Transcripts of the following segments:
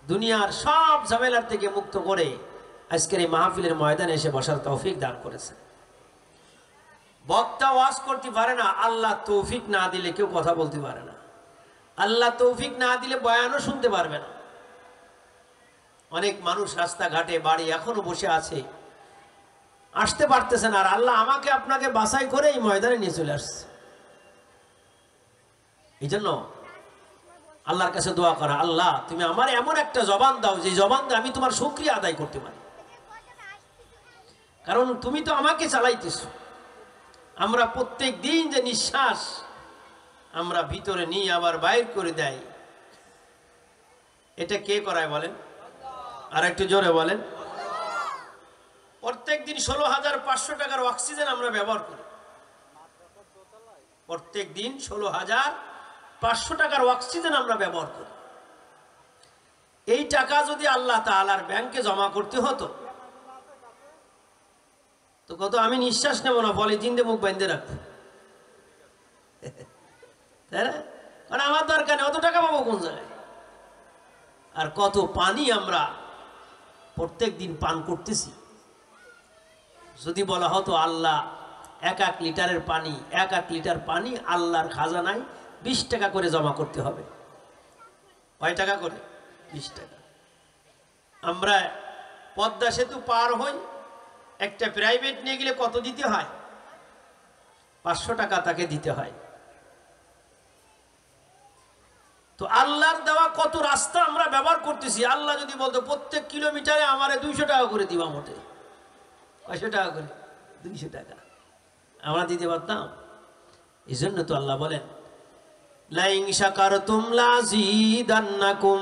দুনিয়ার সব ঝামেলার থেকে মুক্ত করে আজকের এই মাহফিলের ময়দানে এসে বসার তৌফিক দান করেছেন। বক্তা ওয়াজ করতে পারে না, আল্লাহ তৌফিক না দিলে কেউ কথা বলতে পারে না। আল্লাহ তৌফিক না দিলে বয়ানও শুনতে পারবে না। অনেক মানুষ রাস্তাঘাটে বাড়ি এখনো বসে আছে, আসতে পারতেছে না, আর আল্লাহ আমাকে আপনাকে বাছাই করে এই ময়দানে নিয়ে চলে আসছে। এই জন্য আল্লাহর কাছে দোয়া করা, আল্লাহ তুমি আমার এমন একটা জবান দাও যে জবান দিয়ে আমি তোমার শুকরিয়া আদায় করতে পারি, কারণ তুমি তো আমাকে চালাইতেছো। আমরা প্রত্যেক দিন যে নিঃশ্বাস আমরা ভিতরে নিয়ে আবার বাইর করে দেয়, এটা কে করায় বলেন? আর একটু জোরে বলেন। প্রত্যেক দিন 16,500 টাকার অক্সিজেন আমরা ব্যবহার করি। প্রত্যেক দিন 16,500 টাকার অক্সিজেন আমরা ব্যবহার করি। এই টাকা যদি আল্লাহ তাআলার ব্যাংকে জমা করতে হতো তো কত আমি নিঃশ্বাস নেব না, পলিথিন দিয়ে মুখ বাঁধতে রাখবো, তাই না? কারণ আমার দরকার নেই, অত টাকা পাবো কোন জায়গায়? আর কত পানি আমরা প্রত্যেক দিন পান করতেছি। যদি বলা হতো আল্লাহ এক লিটারের পানি, 1 লিটার পানি আল্লাহর খাজানায় 20 টাকা করে জমা করতে হবে। কয় টাকা করে? 20 টাকা। আমরা পদ্মা সেতু পার হই, একটা প্রাইভেট নিয়ে গেলে কত দিতে হয়? 500 টাকা তাকে দিতে হয়। তো আল্লাহর দেওয়া কত রাস্তা আমরা ব্যবহার করতেছি। আল্লাহ যদি বলতো প্রত্যেক কিলোমিটারে আমারে 200 টাকা করে দিবা, মোটে 500 টাকা করে, 200 টাকা আমরা দিতে পারতাম? এই জন্য তো আল্লাহ বলেন লাইন শাকারতুম লাযীদান্নাকুম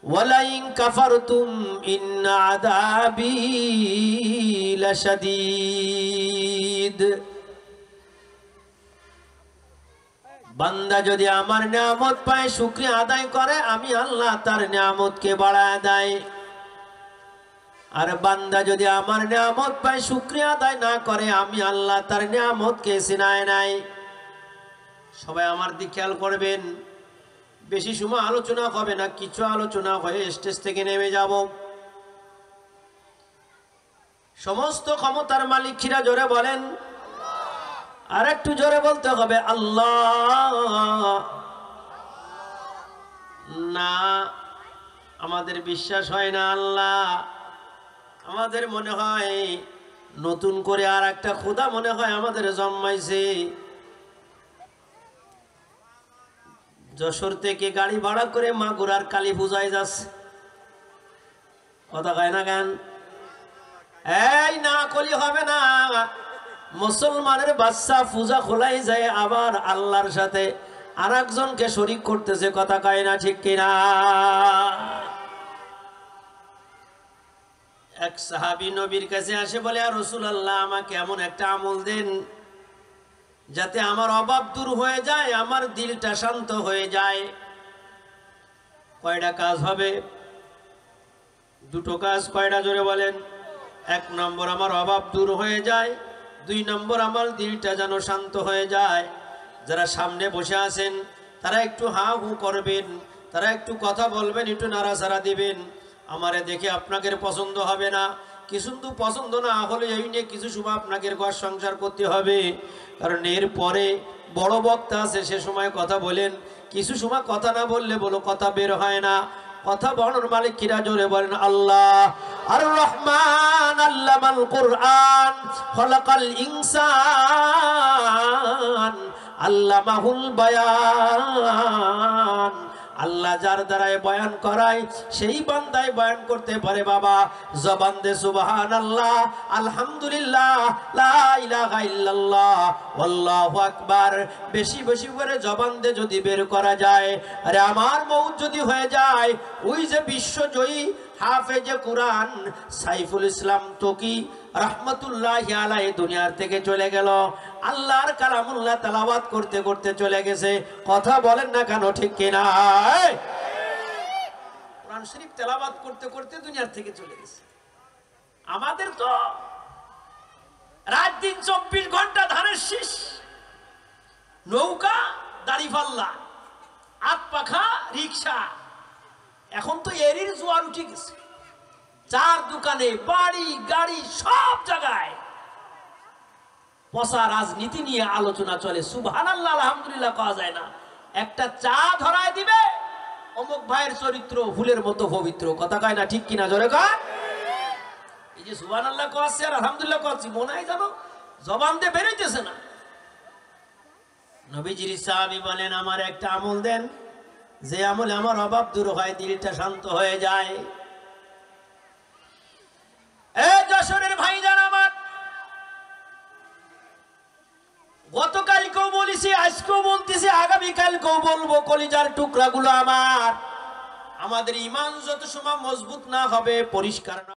ওয়া লাইন কাফারতুম ইন্না আযাবী লাশাদীদ। বান্দা যদি আমার নিয়ামত পায়, শুকরিয়া আদায় করে, আমি আল্লাহ তার নিয়ামতকে বাড়ায় দেয়। আর বান্দা যদি আমার নিয়ামত পায়, শুকরিয়া আদায় না করে, আমি আল্লাহ তার নিয়ামতকে ছিনায় নাই। সবাই আমার দিকে খেয়াল করবেন, বেশি সময় আলোচনা হবে না, কিছু আলোচনা হয়ে স্টেজ থেকে নেমে যাব। সমস্ত ক্ষমতার মালিকরা জোরে বলেন, আর একটু জোরে বলতে হবে আল্লাহ। না, আমাদের বিশ্বাস হয় না আল্লাহ। আমাদের মনে হয় নতুন করে আর একটা খোদা মনে হয় আমাদের জন্মাইছে। যশোর থেকে গাড়ি ভাড়া করে মাগুরার কালী পূজায় যাচ্ছে, কথা কয় না গান? এই না কলি হবে না। মুসলমানের বাচ্চা পূজা খোলাই যায়, আবার আল্লাহর সাথে আর একজনকে শরীক করতেছে, কথা কয় না ঠিক কিনা? এক সাহাবী নবীর কাছে আসে, বলে আর রাসূলুল্লাহ আমাকে এমন একটা আমল দেন যাতে আমার অভাব দূর হয়ে যায়, আমার দিলটা শান্ত হয়ে যায়। কয়টা কাজ হবে? 2টো কাজ। কয়টা জোরে বলেন? 1 নম্বর আমার অভাব দূর হয়ে যায়, 2 নম্বর আমার দিলটা যেন শান্ত হয়ে যায়। যারা সামনে বসে আছেন তারা একটু হা হু করবেন, তারা একটু কথা বলবেন, একটু নাড়াচাড়া দিবেন। আমারে দেখে আপনাদের পছন্দ হবে না, কিছু তো পছন্দ না হলে এই নিয়ে কিছু সময় আপনাদের ঘর সংসার করতে হবে। কারণ এর পরে বড় বক্তা আছে, সে সময় কথা বলেন, কিছু সময় কথা না বললে বলো কথা বের হয় না। কথা বলার মালিক কিরা জোরে বলেন আল্লাহ। আর রহমান আল্লামাল কুরআন খলাকাল ইনসান আল্লামাহুল বায়ান। আল্লাহ যার দ্বারায় বয়ান করায় সেই বান্দায় বয়ান করতে পারে। বাবা জবান দে সুবহানাল্লাহ, আলহামদুলিল্লাহ, লা ইলাহা ইল্লাল্লাহ, আল্লাহু আকবার। বেশি বেশি করে জবান দে যদি বের করা যায়, আরে আমার মউত যদি হয়ে যায়, ওই যে বিশ্বজয়ী হাফেজে কুরআন সাইফুল ইসলাম তোকি রহমতুল্লাহি আলাইহি দুনিয়ার থেকে চলে গেল, আল্লাহর কালামুল্লাহ তেলাওয়াত করতে করতে চলে গেছে। কথা বলেন না কেন ঠিক কিনা? কোরআন শরীফ তেলাওয়াত করতে করতে দুনিয়ার থেকে চলে গেছে। আমাদের তো রাত দিন 24 ঘন্টা ধানের শীষ, নৌকা, দাড়িপাল্লা, হাত পাখা রিক্সা, এখন তো এরই জোয়ার উঠে গেছে। চার দোকানে, বাড়ি গাড়ি, সব জায়গায় পচা রাজনীতি নিয়ে আলোচনা চলে। সুবহানাল্লাহ, আলহামদুলিল্লাহ কওয়া যায় না। একটা চা ধরায় দিবে, অমুক ভাইয়ের চরিত্র ফুলের মতো পবিত্র। কথা কয় না, ঠিক কিনা জোরে কয়? এই যে সুবহানাল্লাহ কওয়াচ্ছি আর আলহামদুলিল্লাহ কওয়াচ্ছি, মনে হয় যেন জবান দিয়ে বেরোইতেছে না। নবীজির সাহাবী বলেন, আমার একটা আমল দেন, যে আমলে আমার অভাব দূর হয়, দিলটা শান্ত হয়ে যায়। এই যশোরের ভাইজান আমার, গতকালকেও বলেছি, আজকেও বলতেছি, আগামীকালকেও বলবো, কলিজার টুকরাগুলো আমার, আমাদের ঈমান যত সময় মজবুত না হবে, পরিষ্কার না